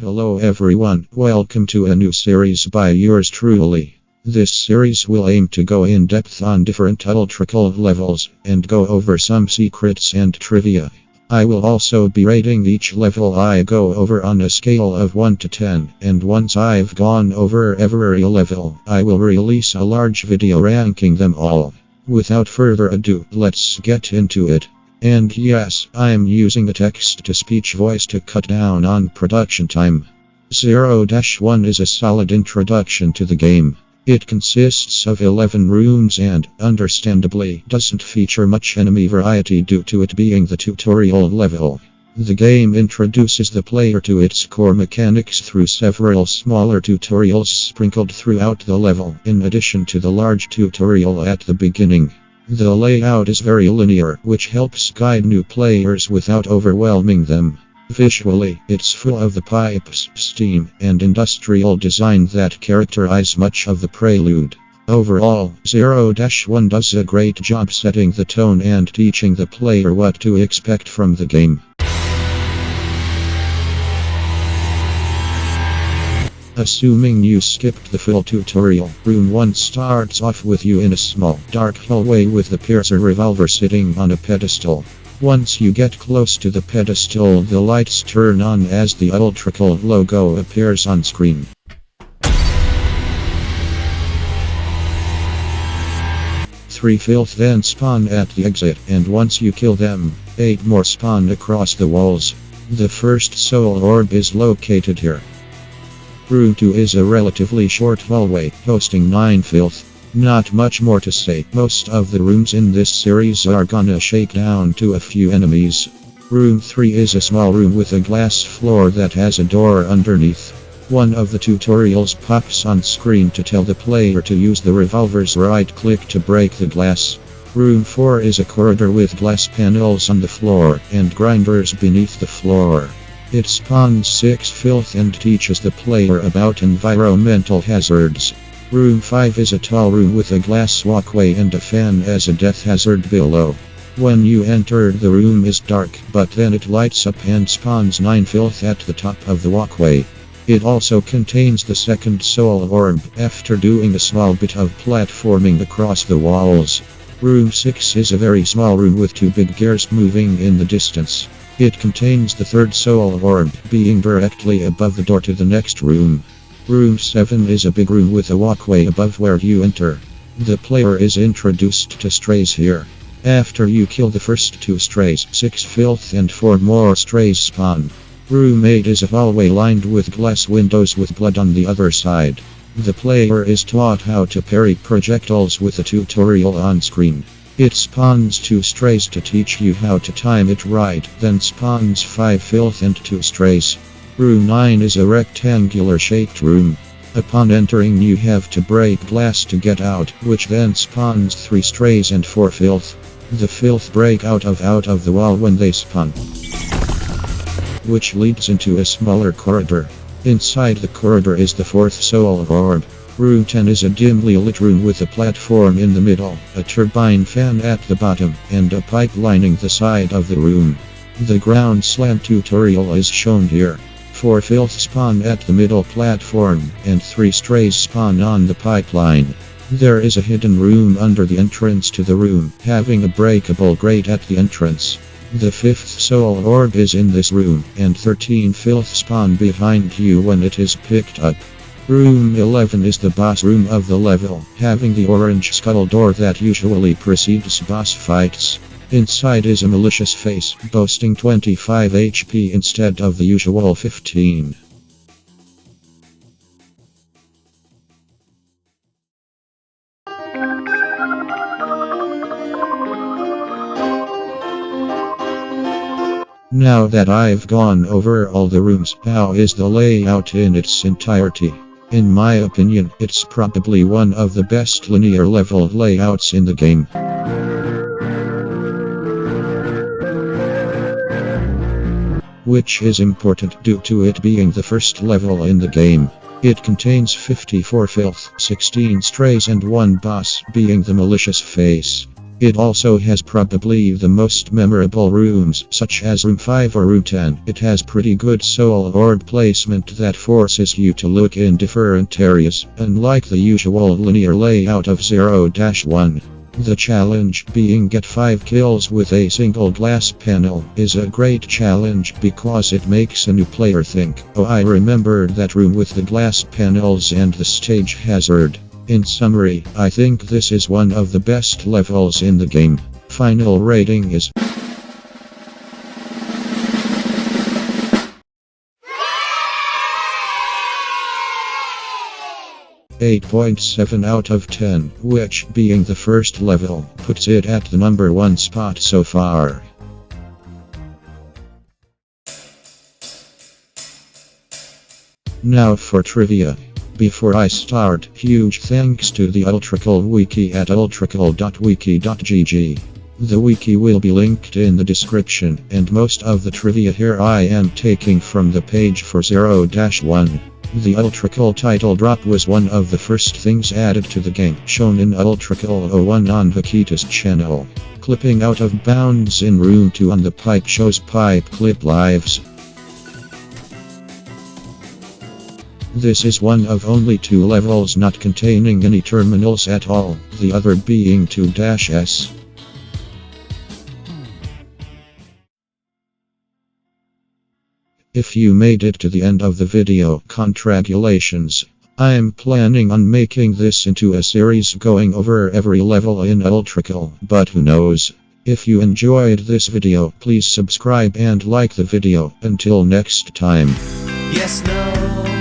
Hello everyone, welcome to a new series by yours truly. This series will aim to go in depth on different ULTRAKILL levels and go over some secrets and trivia. I will also be rating each level I go over on a scale of 1 to 10, and once I've gone over every level, I will release a large video ranking them all. Without further ado, let's get into it. And yes, I'm using a text-to-speech voice to cut down on production time. 0-1 is a solid introduction to the game. It consists of 11 rooms and, understandably, doesn't feature much enemy variety due to it being the tutorial level. The game introduces the player to its core mechanics through several smaller tutorials sprinkled throughout the level, in addition to the large tutorial at the beginning. The layout is very linear, which helps guide new players without overwhelming them. Visually, it's full of the pipes, steam, and industrial design that characterize much of the prelude. Overall, 0-1 does a great job setting the tone and teaching the player what to expect from the game. Assuming you skipped the full tutorial, Room 1 starts off with you in a small, dark hallway with the piercer revolver sitting on a pedestal. Once you get close to the pedestal, the lights turn on as the ULTRAKILL logo appears on screen. 3 filth then spawn at the exit, and once you kill them, 8 more spawn across the walls. The first soul orb is located here. Room 2 is a relatively short hallway, hosting 9 filth. Not much more to say, most of the rooms in this series are gonna shake down to a few enemies. Room 3 is a small room with a glass floor that has a door underneath. One of the tutorials pops on screen to tell the player to use the revolver's right click to break the glass. Room 4 is a corridor with glass panels on the floor and grinders beneath the floor. It spawns 6 filth and teaches the player about environmental hazards. Room 5 is a tall room with a glass walkway and a fan as a death hazard below. When you enter, the room is dark, but then it lights up and spawns 9 filth at the top of the walkway. It also contains the second soul orb, after doing a small bit of platforming across the walls. Room 6 is a very small room with 2 big gears moving in the distance. It contains the third soul orb, being directly above the door to the next room. Room 7 is a big room with a walkway above where you enter. The player is introduced to strays here. After you kill the first 2 strays, 6 filth and 4 more strays spawn. Room 8 is a hallway lined with glass windows with blood on the other side. The player is taught how to parry projectiles with a tutorial on screen. It spawns 2 strays to teach you how to time it right, then spawns 5 filth and 2 strays. Room 9 is a rectangular shaped room. Upon entering, you have to break glass to get out, which then spawns 3 strays and 4 filth. The filth break out of the wall when they spawn, which leads into a smaller corridor. Inside the corridor is the 4th soul orb. Room 10 is a dimly lit room with a platform in the middle, a turbine fan at the bottom, and a pipe lining the side of the room. The ground slam tutorial is shown here. 4 filth spawn at the middle platform, and 3 strays spawn on the pipeline. There is a hidden room under the entrance to the room, having a breakable grate at the entrance. The 5th soul orb is in this room, and 13 filth spawn behind you when it is picked up. Room 11 is the boss room of the level, having the orange skull door that usually precedes boss fights. Inside is a malicious face, boasting 25 HP instead of the usual 15. Now that I've gone over all the rooms, how is the layout in its entirety? In my opinion, it's probably one of the best linear level layouts in the game. Which is important due to it being the first level in the game. It contains 54 filth, 16 strays and 1 boss, being the malicious face. It also has probably the most memorable rooms, such as Room 5 or Room 10. It has pretty good soul orb placement that forces you to look in different areas, unlike the usual linear layout of 0-1. The challenge, being get 5 kills with a single glass panel, is a great challenge because it makes a new player think, oh, I remember that room with the glass panels and the stage hazard. In summary, I think this is one of the best levels in the game. Final rating is 8.7 out of 10, which, being the first level, puts it at the number 1 spot so far. Now for trivia. Before I start, huge thanks to the ULTRAKILL wiki at ultrakill.wiki.gg. The wiki will be linked in the description, and most of the trivia here I am taking from the page for 0-1. The ULTRAKILL title drop was one of the first things added to the game, shown in ULTRAKILL V1 on Vakita's channel. Clipping out of bounds in Room 2 on the pipe shows pipe clip lives. This is one of only 2 levels not containing any terminals at all, the other being 2-S. If you made it to the end of the video, congratulations. I'm planning on making this into a series going over every level in ULTRAKILL, but who knows. If you enjoyed this video, please subscribe and like the video. Until next time. Yes, no.